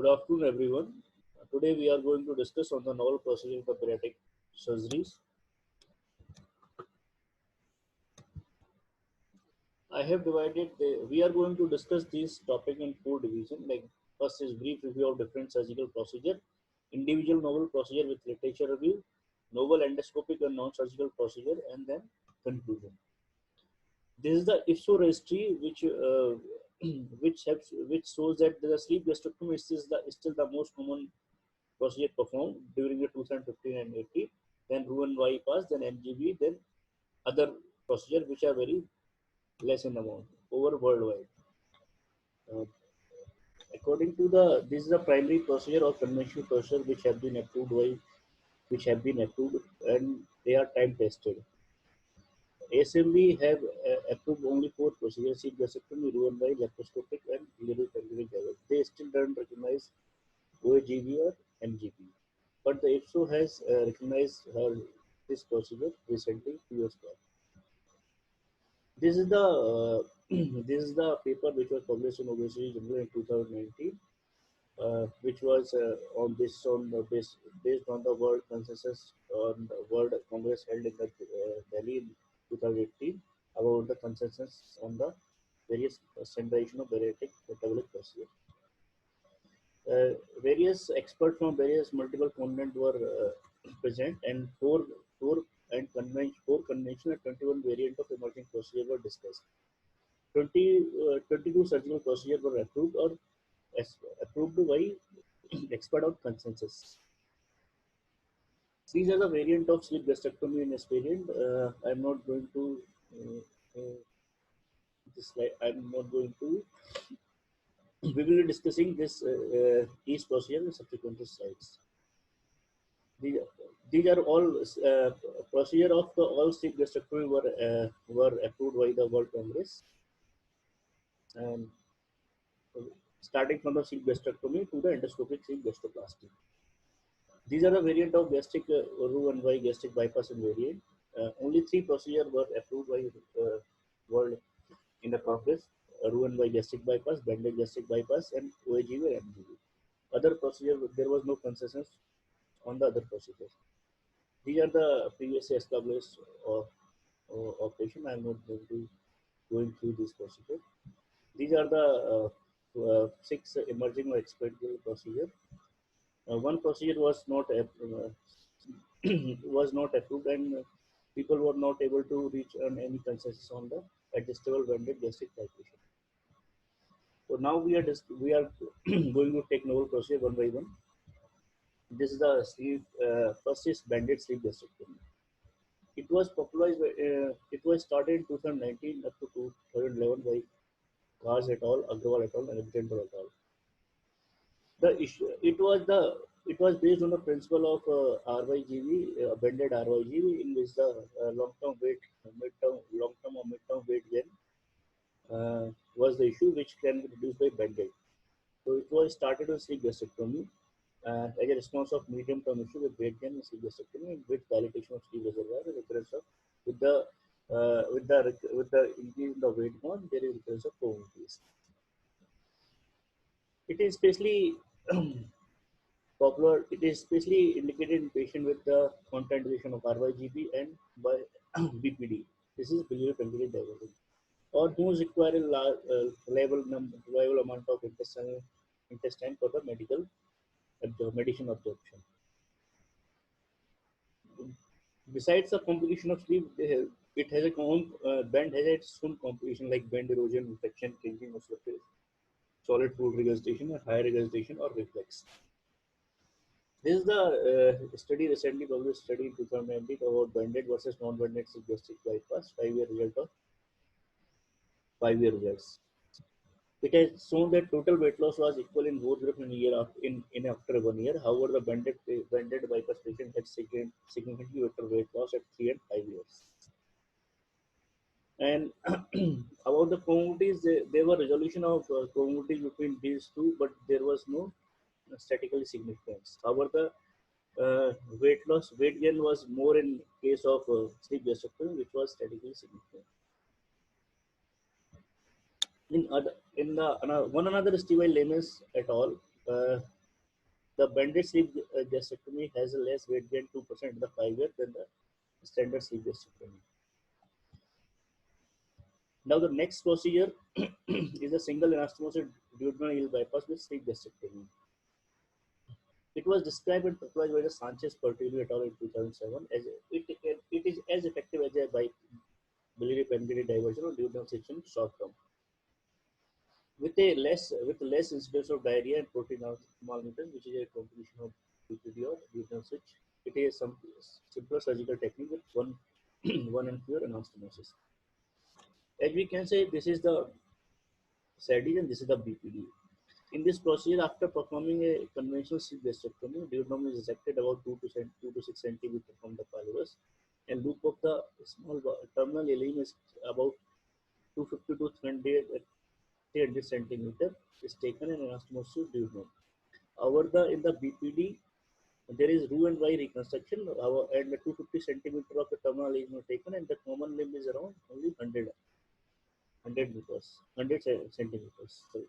Good afternoon, everyone. Today we are going to discuss on the novel procedure of bariatric surgeries. I have divided. We are going to discuss this topic in four divisions. Like first is brief review of different surgical procedure, individual novel procedure with literature review, novel endoscopic and non-surgical procedure, and then conclusion. This is the IFSO registry, which shows that the sleep gastrectomy is still the most common procedure performed during the 2015 and 80, then Roux bypass, then MGB, then other procedures which are very less in amount over worldwide. Uh, According to this is the primary procedure or conventional procedure which have been approved and they are time tested. ASMB have approved only four procedures: sleep gastrectomy, Roux by laparoscopic, and biliary pancreatic divert. They still don't recognize OAGB or MGB. But the IFSO has recognized this procedure recently, 2 years back. This is the this is the paper which was published in Obesity Journal in 2019, which was based on the World Consensus on the World Congress held in the Delhi in 2018 about the consensus on the various standardization of bariatric metabolic procedure. Uh, Various experts from various multiple continents were present, and four conventional and 21 variant of emerging procedure were discussed. 22 surgical procedures were approved or approved by expert on consensus. These are the variant of sleep gastrectomy in this variant. I'm not going to this slide. I'm not going to. We will be discussing this each procedure in subsequent slides. These, these are all procedure of the all sleep gastrectomy were approved by the World Congress, and starting from the sleep gastrectomy to the endoscopic sleep gastroplasty. These are a variant of gastric Roux and Y gastric bypass and variant. Only three procedures were approved by World in the Congress: Roux and Y gastric bypass, bandage gastric bypass, and OAGB and MGB. Other procedure there was no consensus on the other procedures. These are the previously established operation. I am not going to going through this procedure. These are the six emerging or experimental procedure. One procedure was not was not approved, and people were not able to reach on any consensus on the adjustable banded gastric titration. So now we are going to take novel procedure one by one. This is the sleep. First is banded sleep gastrectomy. It was popularized. It was started in 2019 up to 2011 by Kars et al., Agrawal et al., and Alexander et al. The issue it was based on the principle of RYGV, bended RYGV, in which the long-term weight, long-term or mid-term weight gain was the issue, which can be reduced by bended. So it was started with sleep gastrectomy as a response of medium-term issue with weight gain in sleep gastrectomy and with dilatation of sleep reservoir, recurrence of with the increase in the weight gain, there is recurrence of comorbidities. It is especially popular. It is especially indicated in patients with the contraindication of RYGP and by BPD. This is biliary pancreatic diversion, or those require a reliable amount of intestine for the medicine absorption. Besides the complication of sleep, it has a common band has its own complication like band erosion, infection, changing of surface, solid food regurgitation, or higher regurgitation or reflex. This is the study recently published study in 2019 about banded versus non-banded gastric bypass 5-year result of 5-year results. It has shown that total weight loss was equal in both groups in a year in after 1 year. However, the banded bypass patient had significantly better weight loss at 3 and 5 years. And about the comorbidities, there were resolution of comorbidities between these two, but there was no statistical significance. However, the weight gain was more in case of sleep gastrectomy, which was statistically significant. In other, in the one another Steve Lemus et al. uh, the banded sleeve gastrectomy has a less weight gain 2% in the 5 year than the standard sleeve gastrectomy. Now the next procedure is a single anastomosis duodenal ileal bypass with sleeve gastrectomy. It was described and popularized by the Sanchez Portillo et al. In 2007 as it is as effective as a biliary pancreatic diversion or duodenal section short term. With less incidence of diarrhea and protein malnutrition, which is a complication of BPD or duodenal switch. It is some simpler surgical technique with one one and fewer anastomosis. As we can say, this is the SADI and this is the BPD. In this procedure, after performing a conventional sleeve gastrectomy, duodenum is resected about 2 to 6 centimeters from the pylorus, and loop of the small terminal ileum is about 250 to 300 centimeter is taken and anastomosis duodenum. However, in the BPD, there is Roux and Y reconstruction, and the 250 centimeter of the terminal ileum is taken, and the common limb is around only 100 meters, 100 centimeters. So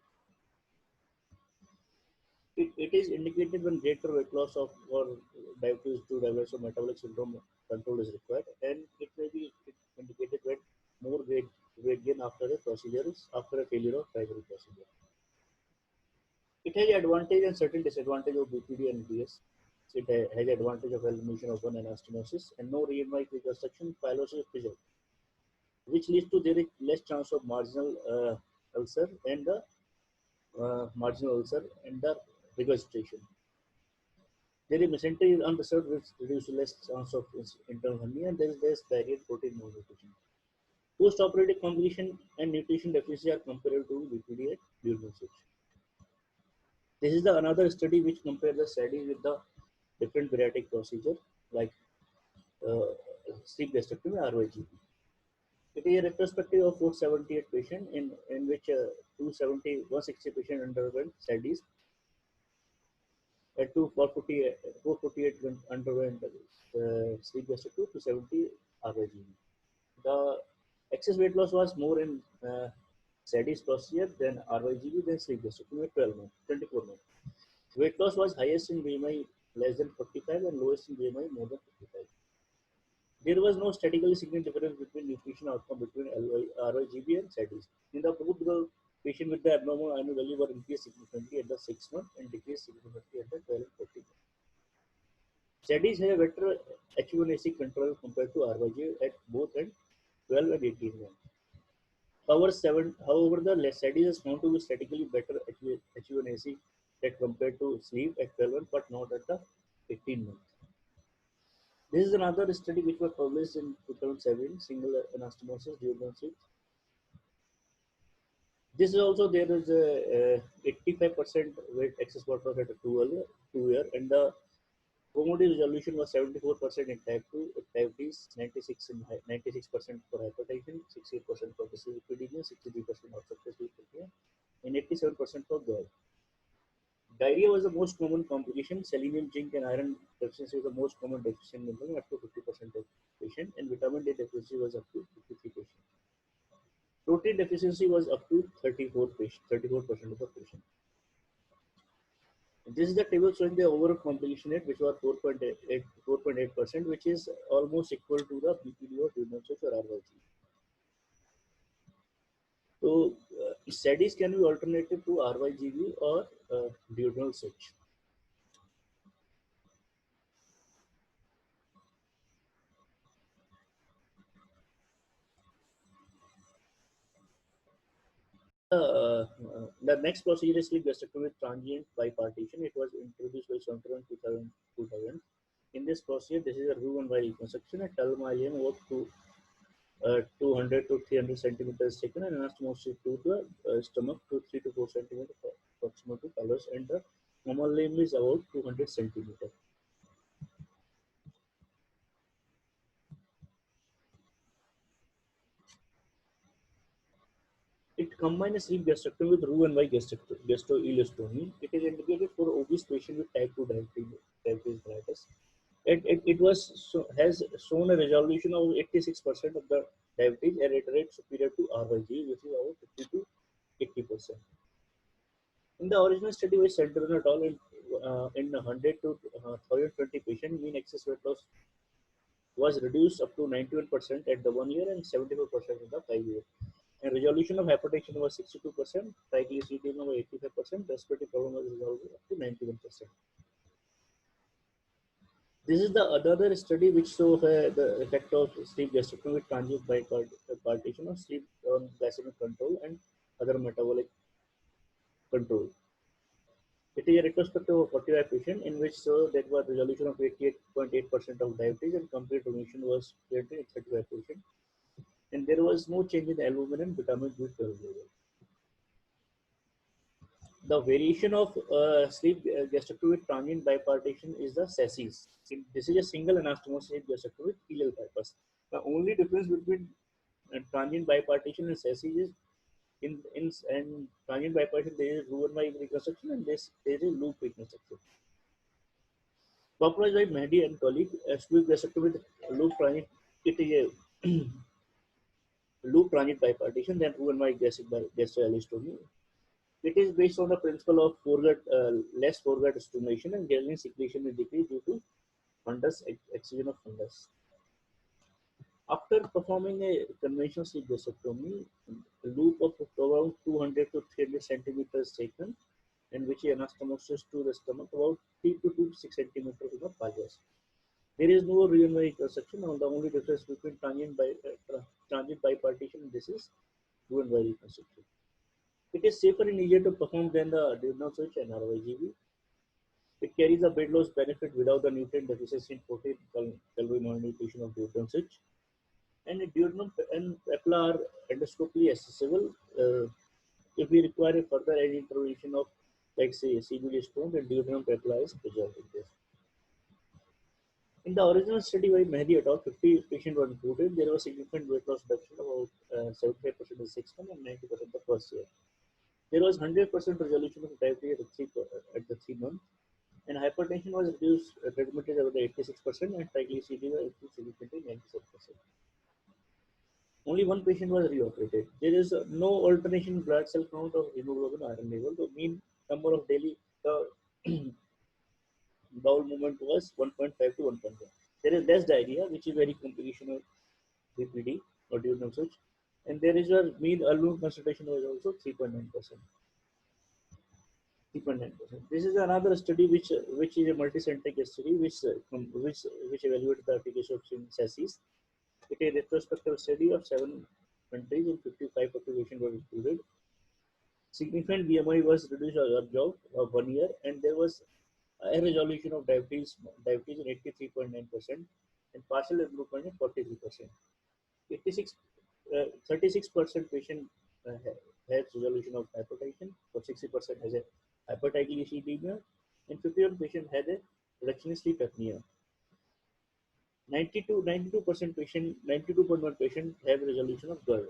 it is indicated when greater weight loss of or diabetes to diabetes or metabolic syndrome control is required, and it may be indicated when more weight gain after a procedure is after a failure of primary procedure. It has advantage and certain disadvantage of BPD and BS. It has advantage of elimination of one anastomosis and no re-MI reconstruction pylosis is preserved, which leads to there is less chance of ulcer and the marginal ulcer and the regurgitation. There is mesentery unreserved, which reduces less chance of internal hernia, and there is less diarrhea protein malnutrition. Post-operative complication and nutrition deficiency are comparable to BPD and duodenal switch. This is the another study which compares the study with the different bariatric procedure like uh, sleeve gastrectomy RYGP. It is a retrospective of 478 patients in which 160 patients underwent studies and 448 underwent sleeve gastrectomy, 270 RYGP. The excess weight loss was more in SADI's procedure than RYGP than sleeve gastrectomy at 12 months, 24 months. Weight loss was highest in BMI less than 45 and lowest in BMI more than 55. There was no statistically significant difference between nutrition outcome between RYGB and SADIs. In the group, the patient with the abnormal iron value were increased significantly at the 6 month and decreased significantly at the 12 and 40 month. SADIs have a better H1AC control compared to RYGB at both end 12 and 18 months. However, the SADIs is found to be statistically better H1AC that compared to sleeve at 12 months, but not at the 18 months. This is another study which was published in 2007, single anastomosis duodenal switch. This is also there is a 85% weight excess weight loss at a 2 year, and the comorbid resolution was 74% in type 2, diabetes 96% for hypertension, 68% for dyslipidemia, 63% of dyslipidemia, and 87% for GERD. Diarrhea was the most common complication. Selenium, zinc, and iron deficiency was the most common deficiency in up to 50% of patients, and vitamin D deficiency was up to 53%. Protein deficiency was up to 34% of the patient. This is the table showing the overall complication rate, which was 4.8%, which is almost equal to the BPD or duodenal switch or RYG. So, SADIs can be alternative to RYGB or duodenal switch. The next procedure is sleeve gastrectomy with transient bipartition. It was introduced by Sonter in 2000. In this procedure, this is a Roux and Y reconstruction. A telomyelium work to 200 to 300 centimeters taken and anastomosis to the stomach to 3 to 4 centimeters proximal to pylorus, and the normal limb is about 200 centimeters. It combines sleeve gastrectomy with Roux and Y gastroileostomy. It is indicated for obese patients with type 2 diabetes mellitus. Has shown a resolution of 86% of the diabetes at a rate superior to RYG, which is about 50 to 80%. In the original study by Central et al. In 100 to 1020 patients, mean excess weight loss was reduced up to 91% at the 1 year and 74% in the 5 year. And resolution of hypertension was 62%, triglyceridemia was 85%, respiratory problem was resolved up to 91%. This is the other study which show the effect of sleep gastrectomy with transient bipartition of sleep on glycemic control and other metabolic control. It is a retrospective of 45 patients in which there was resolution of 88.8% of diabetes and complete remission was created in 35 patients. And there was no change in albumin and vitamin B12 level. The variation of sleep gastrectomy with transient bipartition is the SASIS. This is a single anastomosis sleep gastrectomy with ileal bypass. The only difference between transient bipartition and SASIS is in and transient bipartition there is Roux-en-Y reconstruction and there is loop reconstruction. Popularized by Mehdi and colleague, sleep gastrectomy with loop transient, it is a loop transient bipartition than Roux-en-Y gastroallostomy. It is based on the principle of less foregut stimulation and ghrelin secretion is decreased due to fundus, excision of fundus. After performing a conventional sleep gastrectomy, a loop of around 200 to 300 centimeters taken, in which anastomosis to the stomach about 3 to 2 to 6 centimeters in the pajas. There is no Roux-en-Y reconstruction, and the only difference between transient bipartition and this is Roux-en-Y reconstruction. It is safer and easier to perform than the duodenal switch and RYGB. It carries a weight loss benefit without the nutrient deficiency in protein calorie malnutrition of duodenal switch. And duodenum and papilla are endoscopically accessible. If we require a further any intervention of, like say, CBD stone, then duodenum papilla is preserved in this. In the original study by Mehdi et al., 50 patients were included. There was significant weight loss reduction about 75% in 6 months and 90% the first year. There was 100% resolution of diabetes at the 3 months, and hypertension was reduced dramatically about 86%, and triglyceridemia improved significantly 97%. Only one patient was reoperated. There is no alternation in blood cell count of hemoglobin iron level. The mean number of daily bowel movement was 1.5 to 1.1. There is less diarrhea, which is very complication of BPD or duodenal switch, and there is a mean albumin concentration was also 3.9%. 3.9%. This is another study which is a multi-centric study which evaluated the efficacy of SASIS. It is a retrospective study of 7 countries and 55 population were included. Significant BMI was reduced or observed of 1 year, and there was a resolution of diabetes in 83.9% and partial improvement in 43%. 36% patient has resolution of hypertension, or 60% has a hypertriglyceridemia, and 51 patient had a reduction in sleep apnea. 92% patient, 92.1 patient have resolution of GERD.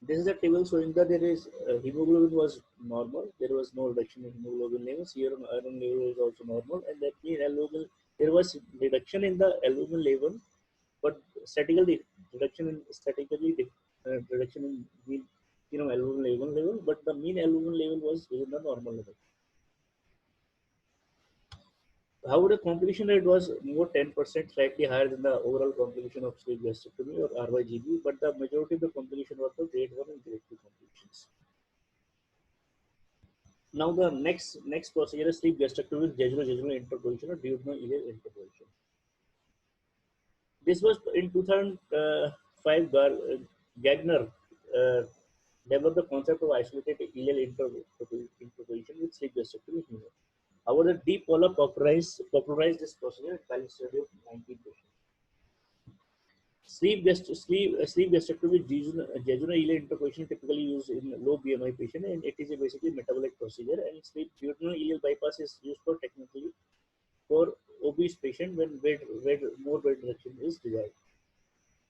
This is a table showing that there is hemoglobin was normal. There was no reduction in hemoglobin levels. Serum iron level is also normal, and that means there was reduction in the albumin level, but statically reduction in mean albumin level, but the mean albumin level was within the normal level. However, the complication rate was more 10%, slightly higher than the overall complication of sleep gastrectomy or RYGB, but the majority of the complication was the grade 1 and grade 2 complications. Now the next procedure is sleep gastrectomy with jejunal interposition or duodenal ileal interposition. This was in 2005. Gagner developed the concept of isolated ileal interposition with sleep gastrectomy humor. However, Deep Waller popularized this procedure at pilot study of 19 patients. Sleep gastrectomy with jejunal ileal interposition typically used in low BMI patient, and it is a basically metabolic procedure. And sleep duodenal ileal bypass is used for technically for obese patient when more weight reduction is desired.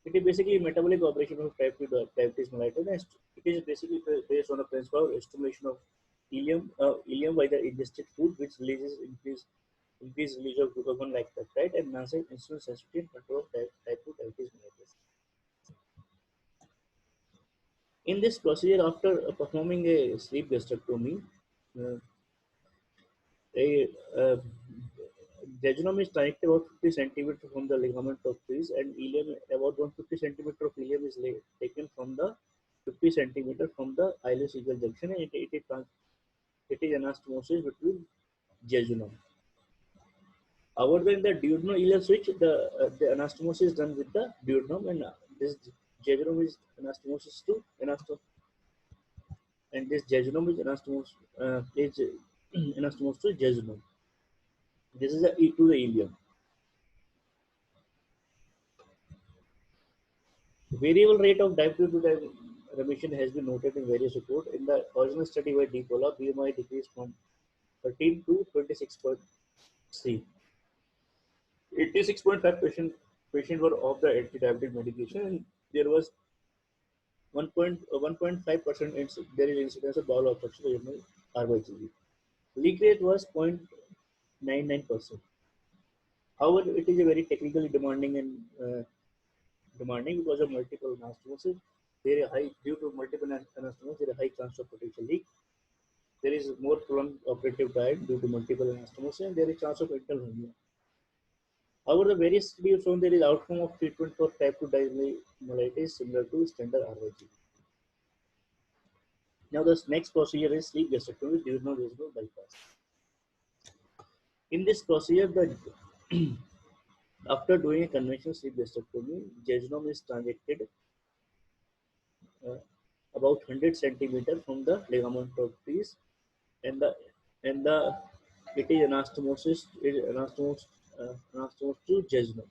It is basically a metabolic operation of type 2 diabetes mellitus. It is basically based on a principle of stimulation of ileum by the ingested food, which releases increased release of glucagon-like peptide and enhances insulin sensitivity and control of type 2 diabetes mellitus. In this procedure, after performing a sleep gastrectomy, Uh, a jejunum is directly about 50 centimeter from the ligament of trees, and ileum about 150 centimeter of ileum is taken from the 50 centimeter from the ileocecal junction, and it is anastomosis between jejunum. However, in the duodenal switch, the anastomosis is done with the duodenum, and this jejunum is anastomosis to anastom, and this jejunum is anastomosis to jejunum. This is the E to the ileum. Variable rate of diabetes to remission has been noted in various reports. In the original study by Depola, BMI decreased from 13 to 26.3. 86.5 patient were off the anti-diabetic medication, and there was 1.5% there is incidence of bowel obstruction in RYGB. Leak rate was 0.99%. However, it is a very technically demanding and demanding because of multiple anastomosis. There is high due to multiple anastomosis. There is high chance of potential leak. There is more prolonged operative time due to multiple anastomosis, and there is chance of internal hernia. However, the various studies have shown there is outcome of treatment for type 2 diabetes similar to standard RYG. Now, the next procedure is sleep gastrectomy with duodenal vagal bypass. In this procedure, after doing a conventional sleep gastrectomy, jejunum is transected uh, about 100 centimeter from the ligament of piece, and the it is anastomosis to jejunum.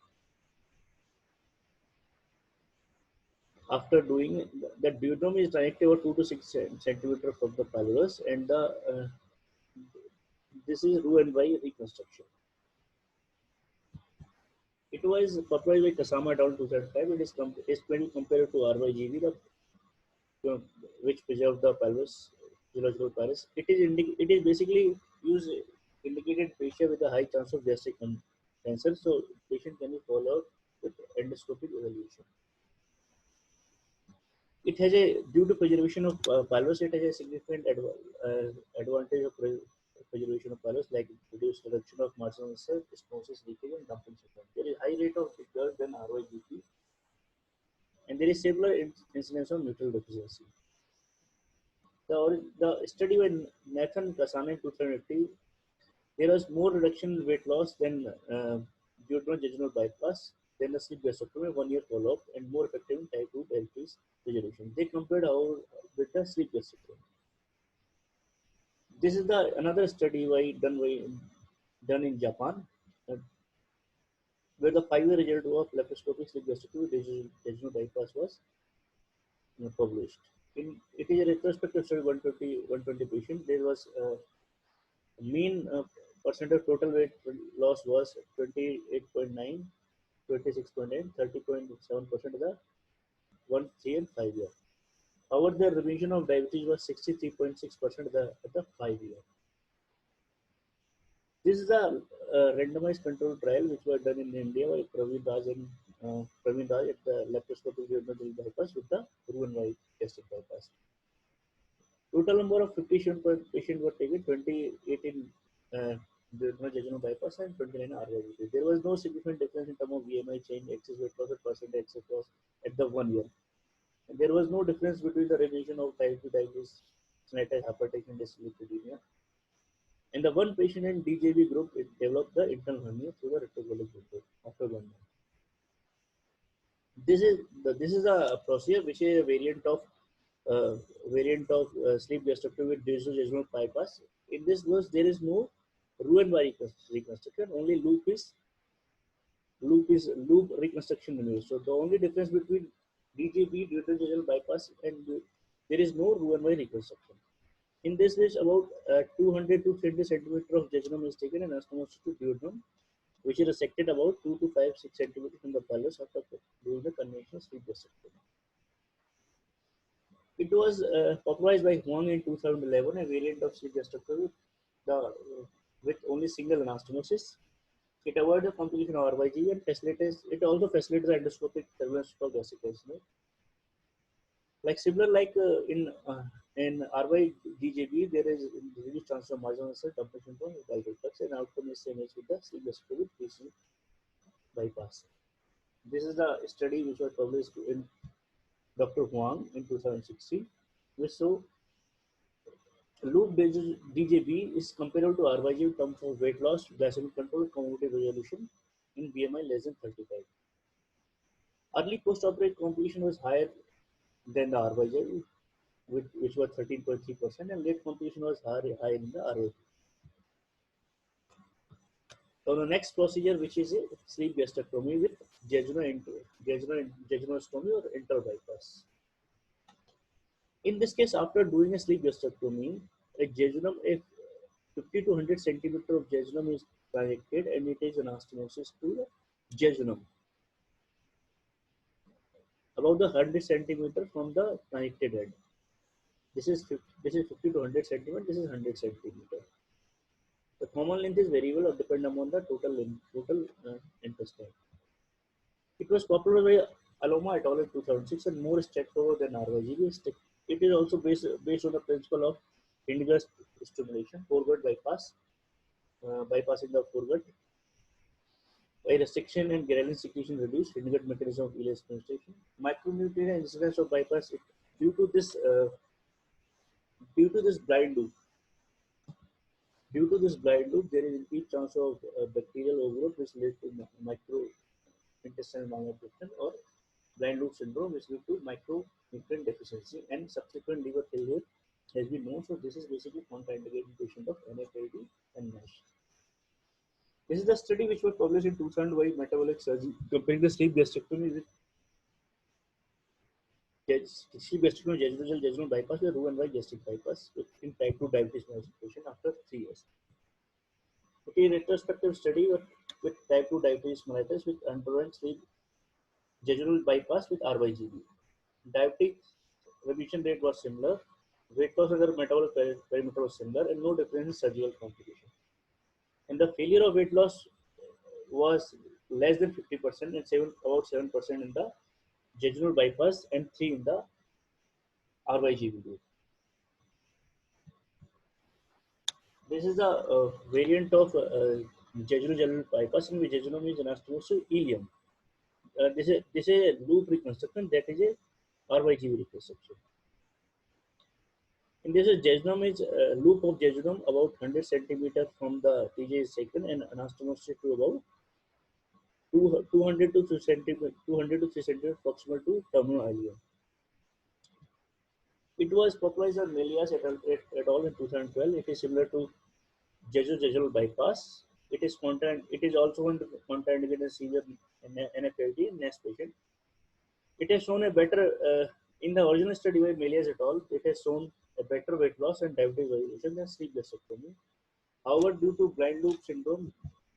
After doing the duodenum is directly about 2 to 6 centimeter from the pelvis, and this is Roux-en-Y reconstruction. It was popularized by Kasama down 2005. It is when compared to RYGV, uh, which preserve the pelvis, zoological pelvis. It is basically used indicated patient with a high chance of gastric cancer, so patient can be followed with endoscopic evaluation. It has a due to preservation of pelvis, it has a significant advantage of preservation of pelvis, like reduced reduction of marginal ulcer, stenosis, leakage, and dumping syndrome. There is high rate of recurrence than RYGP, and there is similar incidence of nutritional deficiency. The study by Nathan Kasana in 2050, there was more reduction in weight loss than duodenal bypass, than the sleep gastrectomy 1 year follow-up, and more effective in type 2 diabetes resolution. They compared how with the sleep gastrectomy. This is the another study done in Japan, uh, where the 5 year result of laparoscopic sleep gastrectomy digital bypass was published. It is a retrospective study 120 patients. There was mean percent of total weight loss was 28.9, 26.8, 30.7% of the 1, 3, and 5 year. However, the remission of diabetes was 63.6% at the 5 year. This is a randomized control trial which was done in India by Praveen Raj at the laparoscopic duodenal bypass with the Roux-en-Y gastric bypass. Total number of 57 patients were taken, 28 in duodenal bypass and 29 RYBP. There was no significant difference in terms of BMI change, excess weight loss, or percent excess loss at the 1 year. And there was no difference between the remission of type 2 diabetes, tinnitus, hypertension, and dyslipidemia. In the one patient in DJB group, it developed the internal hernia through the retrocolic window after 1 month. This is a procedure which is a variant of sleep gastrectomy with digital bypass. In this case, there is no Roux-en-Y reconstruction. Only loop reconstruction remains. So the only difference between DJB digital bypass and there is no Roux-en-Y reconstruction. In this case, about 200 to 300 centimeter of jejunum is taken and anastomosis to duodenum, which is resected about 2 to 5 6 centimeters from the pelvis after doing the conventional sleep gastrectomy. It was popularized by Huang in 2011, a variant of sleep gastrectomy with only single anastomosis. It avoids the complication of RYG and facilitates. It also facilitates the endoscopic surveillance for gastric cancer. Like similar like in RYDJB, there is reduced chance of marginal ulcer, dumping syndrome, with reflux, and outcome is same as with the sleep with PC bypass. This is the study which was published in Dr. Huang in 2016, which show loop DJB is comparable to RYG in terms of weight loss, glycemic control, cognitive resolution in BMI less than 35. Early post-operative complication was higher than the RYG, which was 13.3%, and late complication was higher in the RYG. So the next procedure, which is a sleep gastrectomy with jejunostomy or enteral bypass. In this case, after doing a sleep gastrectomy, a jejunum, a 50 to 100 centimeter of jejunum is transected, and it is anastomosis to the jejunum. About the 100 centimeter from the transected end. This is 50 to 100 centimeter. This is 100 centimeter. The common length is variable or depend upon the total intestine. It was popularized by Aloma et al. In 2006 and more straightforward than RYGB. It is also based on the principle of individual stimulation, foregut bypass, bypassing the foregut. By restriction and ghrelin secretion reduced, Hindenburg mechanism of ileal penetration. Micronutrient incidence of bypass due to this blind loop. Due to this blind loop, there is increased chance of bacterial overgrowth, which leads to microintestinal malabsorption, or blind loop syndrome, which leads to micronutrient deficiency, and subsequent liver failure has been known. So this is basically contraindicated patient of NFLD and NASH. This is the study which was published in 2000 by metabolic surgery comparing the sleep gastrectomy with jejunal bypass with Roux-en-Y gastric bypass in type 2 diabetes patient after 3 years. Okay, retrospective study with type 2 diabetes mellitus with underwent sleep jejunal bypass with RYGB. Diabetic remission rate was similar. Weight loss under metabolic parameter was similar, and no difference in surgical complication. And the failure of weight loss was less than 50% and about 7% in the jejunal bypass and 3 in the RYGB group. This is a variant of jejunal bypass in which jejunum is anastomosis to ileum. This is a loop reconstruction, that is a RYGB reconstruction. In this jejunum is a loop of jejunum about 100 centimeter from the TJ is taken and anastomosis to about 200 to 3 centimeter, proximal to terminal ileum. It was popularized by Melias et al. In 2012. It is similar to jejunal bypass. It is also contraindicated in severe NFLD in NASH patient. It has shown a better in the original study by Melias et al. It has shown a better weight loss and diabetes variation than sleep gastrectomy. However, due to blind loop syndrome,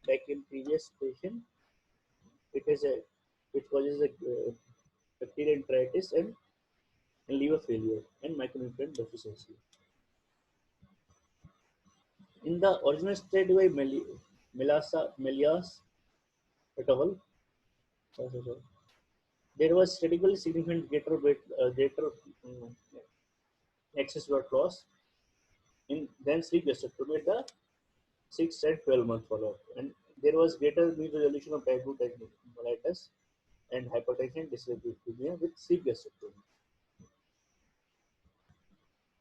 like in previous patient, which causes a bacterial enteritis and liver failure and micronutrient deficiency. In the original study by Melias et al., there was statistically significant greater excess blood loss in than sleep gastrectomy at the 6 and 12-month follow-up, and there was greater mean resolution of type 2 mellitus and hypertension dyslipidemia with sleep gastrectomy.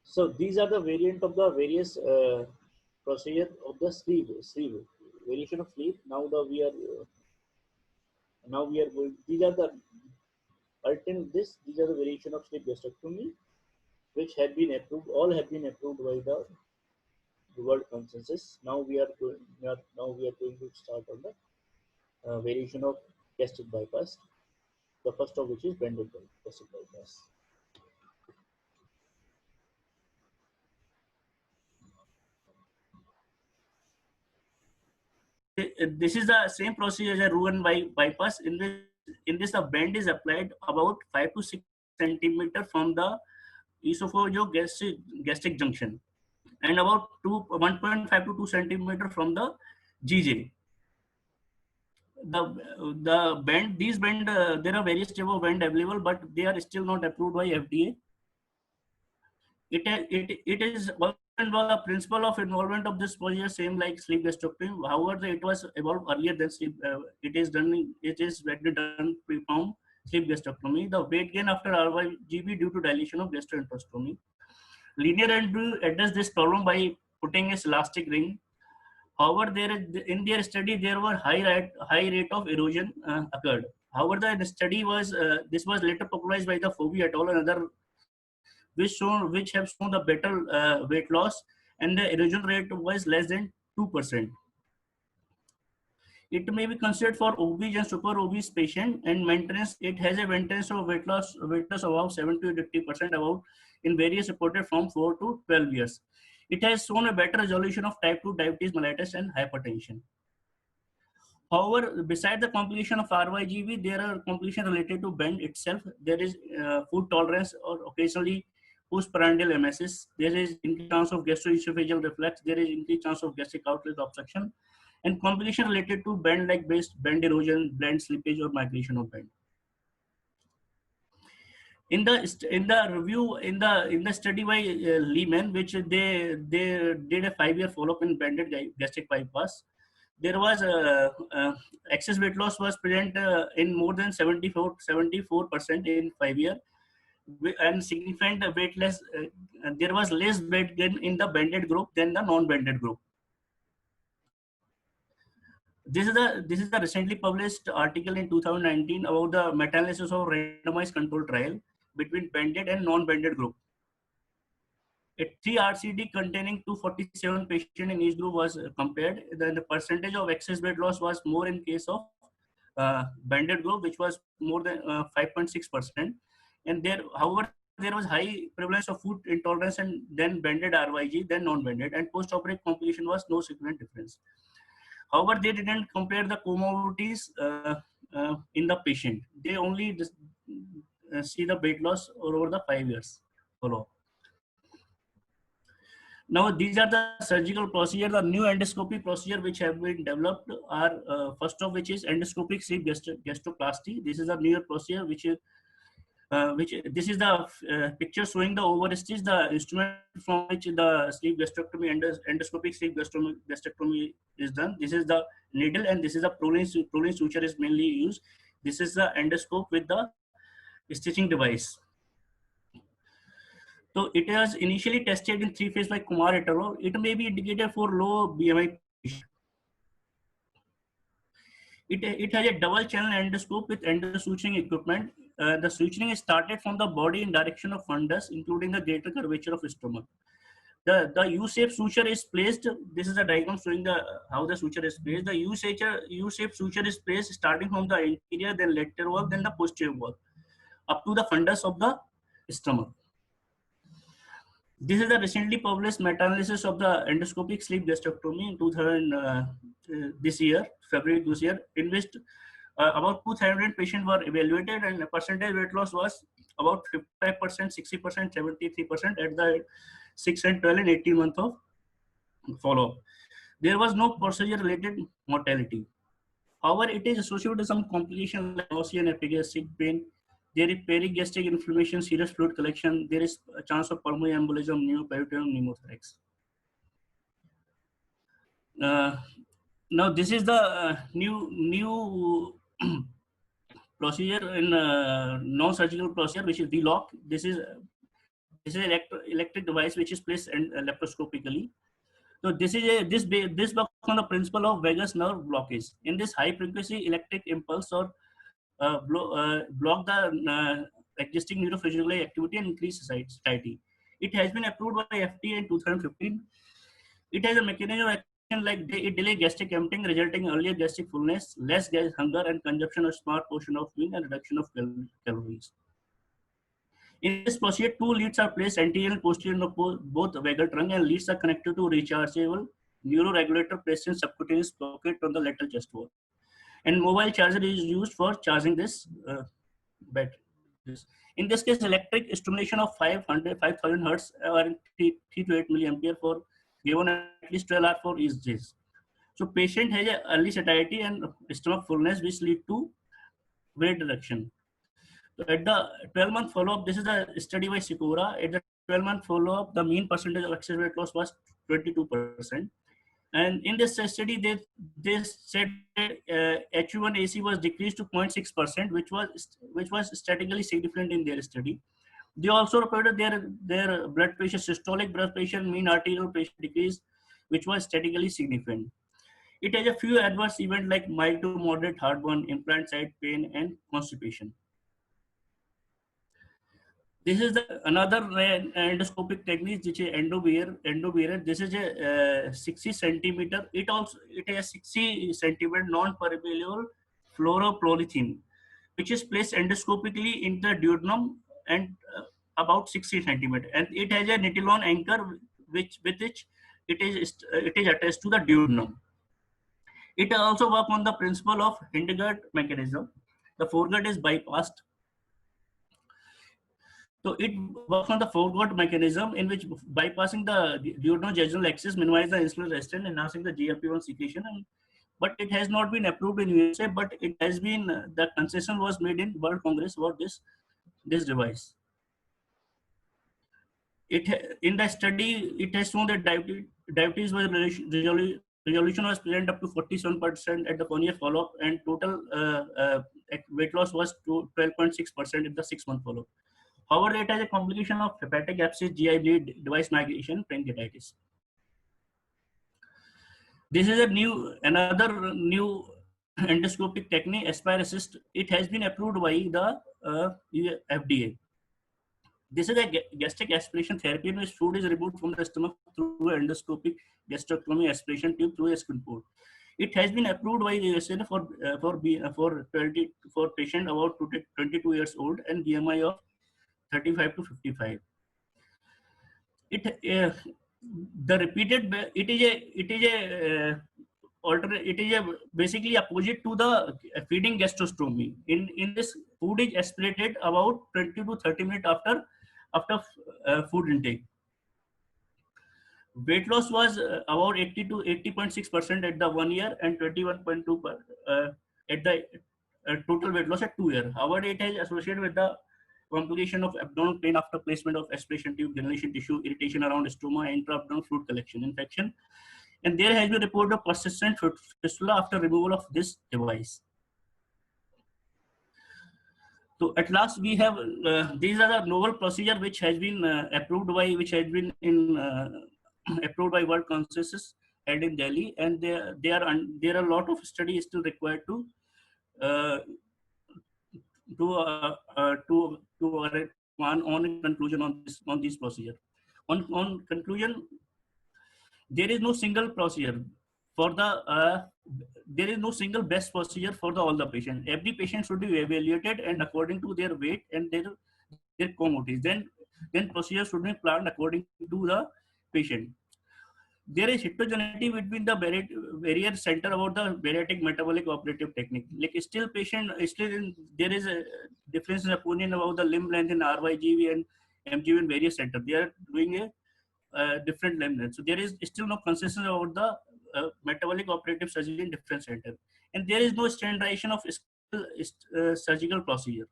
So these are the variant of the various procedure of the sleep variation of sleep. Now we are going. These are the These are the variation of sleep gastrectomy which have been approved. All have been approved by the world consensus. Now we are going to start on the variation of gastric bypass. The first of which is bended gastric bypass. This is the same procedure as a Roux-en-Y bypass. In this, the bend is applied about 5 to 6 centimeter from the esophagogastric junction, and about 1.5 to 2 centimeter from the GJ. These bend, there are various type of bend available, but they are still not approved by FDA. It is also involved the principle of involvement of this procedure same like sleep gastrectomy. However, it was evolved earlier than sleep. It is when done pre-form sleep gastrectomy. The weight gain after RYGB due to dilation of gastroenterostomy. Linear and address this problem by putting a elastic ring. However, in their study there were high rate of erosion occurred. However, the study was this was later popularized by the Phoebe et al. And other which have shown the better weight loss, and the erosion rate was less than 2%. It may be considered for obese and super obese patient, and maintenance. It has a maintenance of weight loss about 70 to 80% about in various reported from 4 to 12 years. It has shown a better resolution of type 2 diabetes mellitus and hypertension. However, beside the complication of RYGV, there are complications related to bend itself. There is food tolerance or occasionally postprandial emesis. There is increased chance of gastroesophageal reflux. There is increased chance of gastric outlet obstruction, and complication related to bend like bend erosion, bend slippage, or migration of bend. In the review in the study by Lehman, which they did a 5-year follow-up in bended gastric bypass, there was excess weight loss was present in more than 74% in 5 year, and significant weight less. There was less weight gain in the bended group than the non-bended group. This is the recently published article in 2019 about the meta-analysis of randomized control trial between bended and non-bended group. A 3 RCD containing 247 patients in each group was compared. Then the percentage of excess weight loss was more in case of bended group, which was more than 5.6%. And there, however, there was high prevalence of food intolerance and then bended RYG, then non-bended, and post-operative complication was no significant difference. However, they didn't compare the comorbidities in the patient. They only see the weight loss over the 5 years follow. Now, these are the surgical procedure. The new endoscopy procedure which have been developed are first of which is endoscopic sleep gastroplasty. This is a newer procedure which this is the picture showing the overstitch, the instrument from which the sleep gastrectomy endoscopic sleep gastrectomy is done. This is the needle, and this is a Prolene suture is mainly used. This is the endoscope with the stitching device. So it was initially tested in 3 phases by Kumar et al. It may be indicated for low BMI. It has a double channel endoscope with endosuturing equipment. The suturing is started from the body in direction of fundus, including the greater curvature of stomach. The U-shaped suture is placed. This is a diagram showing how the suture is placed. The U-shaped suture is placed starting from the interior, then lateral wall, then the posterior wall, up to the fundus of the stomach. This is the recently published meta-analysis of the endoscopic sleep gastrectomy in 2000 this year, February this year, in which about 200 patients were evaluated, and the percentage weight loss was about 55%, 60%, 73% at the 6 and 12 and 18 months of follow-up. There was no procedure-related mortality. However, it is associated with some complications like nausea and epigastric pain. There is perigastric inflammation, serious fluid collection. There is a chance of pulmonary embolism, pneumoperitoneum, pneumothorax. Now, this is the new procedure in non-surgical procedure, which is VLOC. This is electric device which is placed laparoscopically. So this is this works on the principle of vagus nerve blockage. In this high frequency electric impulse or block the existing neurophysiological activity and increase satiety. It has been approved by FDA in 2015. It has a mechanism of action like it delay gastric emptying, resulting in earlier gastric fullness, less gas hunger, and consumption of small portion of food and reduction of calories. In this procedure, 2 leads are placed anterior and posterior of both vagal trunk, and leads are connected to rechargeable neuroregulator placed in subcutaneous pocket on the lateral chest wall. And mobile charger is used for charging this battery. In this case, electric stimulation of 5,000 hertz or 3 to 8 milliampere for given at least 12 hours for each days. So patient has a early satiety and stomach fullness, which lead to weight reduction. So at the 12-month follow-up, this is a study by Sikora. At the 12-month follow-up, the mean percentage of excess weight loss was 22%. And in this study, they said HU1AC was decreased to 0.6%, which was statistically significant in their study. They also reported their blood pressure, systolic blood pressure, mean arterial pressure decrease, which was statistically significant. It has a few adverse events like mild to moderate heartburn, implant site pain, and constipation. This is another endoscopic technique, which is endobearer. This is a 60 centimeter. It has 60 centimeter non-permeable fluoropolythene, which is placed endoscopically in the duodenum and about 60 centimeter, and it has a nitinol anchor, with which it is attached to the duodenum. It also works on the principle of Hildegard mechanism. The foregut is bypassed. So it works on the foregut mechanism, in which bypassing the duodenojejunal axis minimize the insulin resistance, enhancing the GLP-1 secretion. But it has not been approved in USA, but it has been, the concession was made in World Congress about this device. In the study, it has shown that diabetes was resolution was present up to 47% at the 1 year follow-up, and total weight loss was 12.6% in the 6-month follow-up. However, it has a complication of hepatic abscess, GI bleed, device migration, pancreatitis. This is another new endoscopic technique, Aspire Assist. It has been approved by the FDA. This is a gastric aspiration therapy in which food is removed from the stomach through endoscopic gastrectomy aspiration tube through a skin port. It has been approved by the USA for patient about 22 years old and BMI of 35 to 55. It is basically opposite to the feeding gastrostomy. In this, food is aspirated about 20 to 30 minutes after food intake. Weight loss was about 80 to 80.6% at the 1 year and 21.2 at the total weight loss at 2 years. However, it is associated with the complication of abdominal pain after placement of aspiration tube, granulation tissue, irritation around stoma, intra-abdominal fluid collection, infection. And there has been a report of persistent fistula after removal of this device. So at last we have, these are the novel procedure which has been approved by World Consensus held in Delhi, and there are a lot of studies still required to on conclusion on this procedure. On conclusion, there is no single procedure for there is no single best procedure for all the patients. Every patient should be evaluated and according to their weight and their comorbidities. Then procedure should be planned according to the patient. There is heterogeneity between the various center about the bariatric metabolic operative technique. Like there is a difference in opinion about the limb length in RYGV and MGV in various centers. They are doing a different limb length. So there is still no consensus about the metabolic operative surgery in different centers. And there is no standardization of surgical procedure.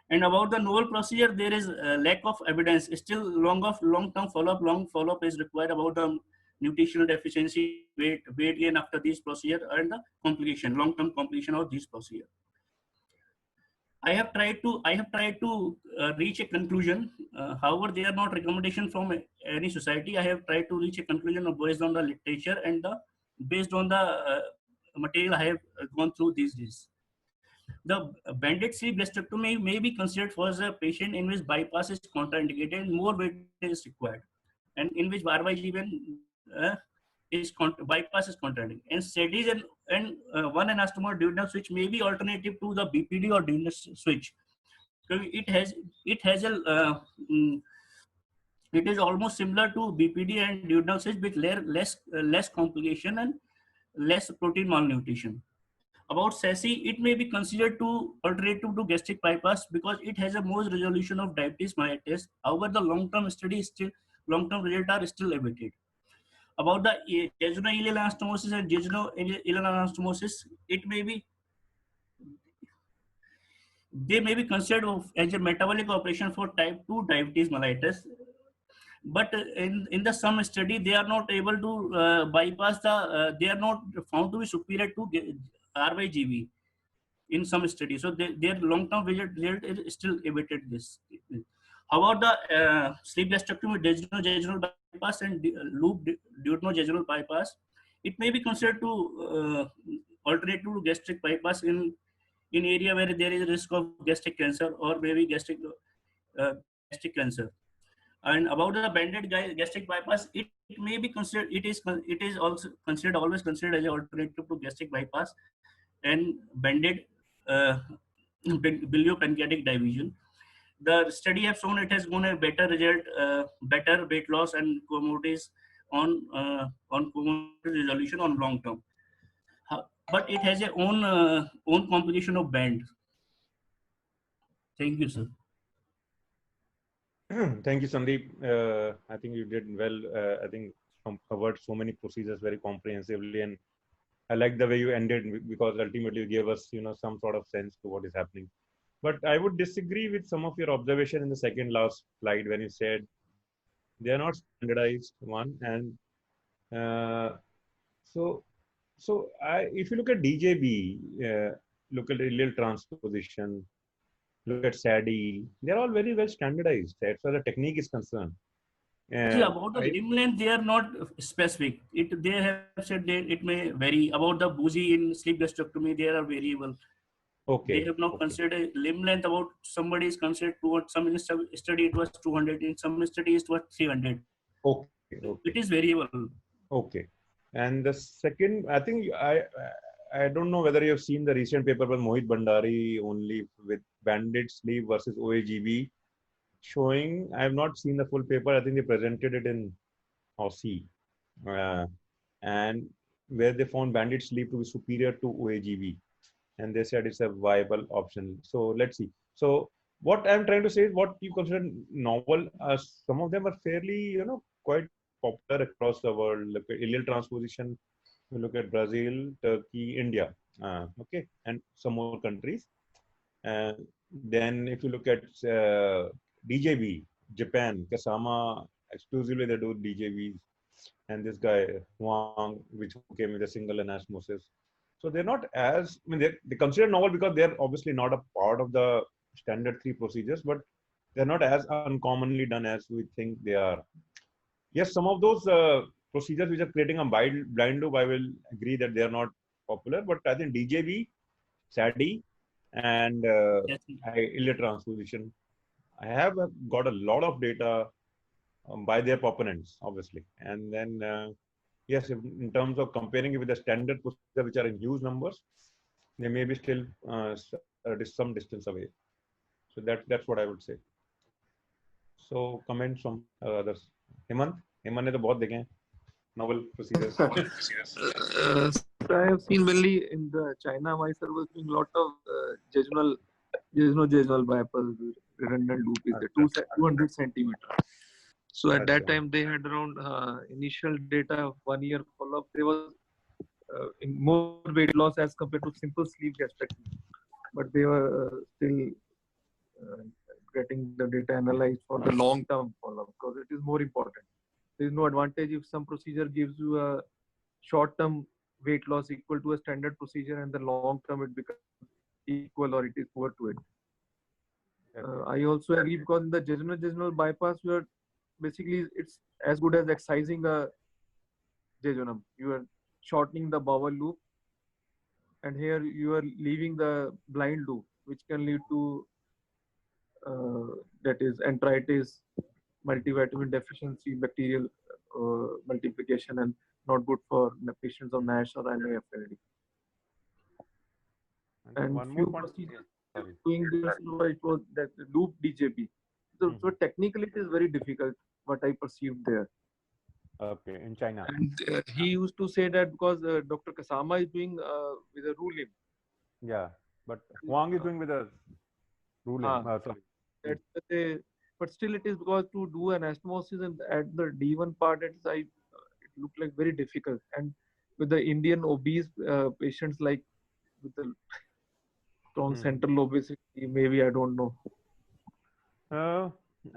And about the novel procedure, there is a lack of evidence. Still long-term follow-up. Long follow-up is required about the nutritional deficiency, weight gain after this procedure, and the long-term complication of this procedure. I have tried to reach a conclusion. However, they are not recommendation from any society. I have tried to reach a conclusion based on the literature and based on the material I have gone through these days. The banded sleeve gastrectomy may be considered for a patient in which bypass is contraindicated and more weight is required, and in which RYG bypass is contraindicated. And SEDIs and one anastomotic duodenal switch may be alternative to the BPD or duodenal switch. So it is almost similar to BPD and duodenal switch with less complication and less protein malnutrition. About SASI, it may be considered to alternative to gastric bypass because it has a more resolution of diabetes mellitus. However, the long-term results are still awaited. About the jejunal anastomosis and jejunal anastomosis, they may be considered as a metabolic operation for type 2 diabetes mellitus. but in the some study they are not able to bypass the they are not found to be superior to RYGV in some studies. So their long-term result is still awaited this. How about the sleep gastrectomy, jejunal bypass, and loop duodenojejunal bypass? It may be considered to alternative to gastric bypass in area where there is a risk of gastric cancer or maybe gastric cancer. And about the banded gastric bypass, it may be considered. It is also considered always considered as an alternative to gastric bypass and banded uh, biliopancreatic division. The study have shown it has shown a better result, better weight loss and comorbidities on comorbidity resolution on long term. But it has a own composition of band. Thank you, sir. Thank you, Sandeep. I think you did well. I think covered so many procedures very comprehensively, and I like the way you ended because ultimately you gave us, some sort of sense to what is happening. But I would disagree with some of your observation in the second last slide when you said they are not standardized one, and uh, so if you look at DJB, look at ileal transposition, look at SADI, they're all very well standardized as far as the technique is concerned. See, about the limb length, they are not specific. They have said that it may vary. About the Buzi in sleep gastrectomy, they are variable. Okay. They have not considered limb length. About somebody is considered some study it was 200, in some study it was 300. Okay. It is variable. Okay. And the second, I think I don't know whether you have seen the recent paper by Mohit Bhandari only with banded sleep versus OAGB showing. I have not seen the full paper. I think they presented it in Aussie, and where they found banded sleep to be superior to OAGB, and they said it's a viable option. So let's see. So what I'm trying to say is what you consider novel. Some of them are fairly, quite popular across the world. Look at ileal transposition. You look at Brazil, Turkey, India, okay, and some more countries. Then if you look at DJB, Japan, Kasama, exclusively they do DJBs, and this guy Huang, which came with a single anastomosis. So they're not as, I mean, they consider novel because they're obviously not a part of the standard 3 procedures, but they're not as uncommonly done as we think they are. Yes, some of those procedures which are creating a blind loop, I will agree that they are not popular, but I think DJB, SADI, and ileal transposition, I have got a lot of data by their proponents, obviously. And then, yes, in terms of comparing it with the standard procedures, which are in huge numbers, they may be still some distance away. So that's what I would say. So comments from others. Hemant ने तो बहुत देखे हैं novel procedures. I have seen mainly in the China. Myself was doing a lot of jejunal bypass. Redundant loop is the 200 centimeter. So at that time they had around initial data of 1 year follow-up. There was more weight loss as compared to simple sleeve gastrectomy, but they were still getting the data analyzed for the long-term follow-up because it is more important. There is no advantage if some procedure gives you a short-term weight loss equal to a standard procedure and the long-term it becomes equal or it is poor to it. I also agree because in the jejunal bypass, you are basically it's as good as excising a jejunum. You are shortening the bowel loop, and here you are leaving the blind loop, which can lead to that is enteritis, multivitamin deficiency, bacterial multiplication, and not good for the patients of NASH or MAFLD. And one few more procedures doing this, it was that loop DJB. So technically it is very difficult, what I perceived there. Okay, in China. And he used to say that because Dr. Kasama is doing with a ruling. Yeah, but Huang is doing with a ruling. Sorry. But still it is because to do anastomosis and at the D1 part, it looked like very difficult. And with the Indian obese patients like with the strong central obesity, maybe I don't know.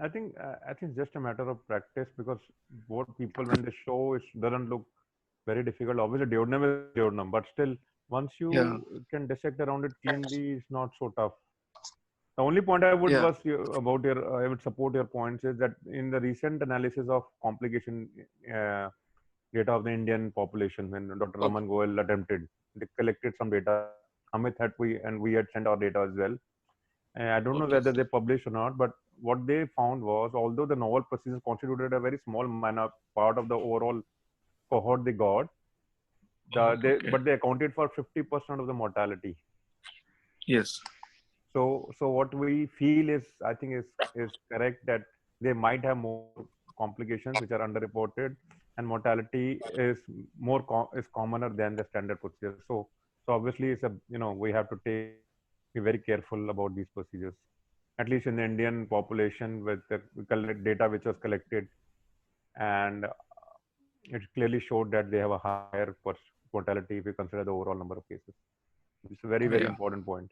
I think it's just a matter of practice, because what people when they show it doesn't look very difficult. Obviously, duodenum is duodenum, but still, once Yeah, you can dissect around it cleanly, it's not so tough. The only point I would yeah, about your I would support your points is that in the recent analysis of complication uh, data of the Indian population, when Dr. okay, Raman Goel attempted, they collected some data. Amit had we had sent our data as well. I don't know okay, whether they published or not, but what they found was, although the novel procedures constituted a very small minor part of the overall cohort they got, okay, but they accounted for 50% of the mortality. yes, So what we feel is, I think is correct, that they might have more complications which are underreported, and mortality is is commoner than the standard procedure. So obviously it's a, we have to be very careful about these procedures, at least in the Indian population, with the data which was collected, and it clearly showed that they have a higher mortality if you consider the overall number of cases. It's a very, very yeah, important point.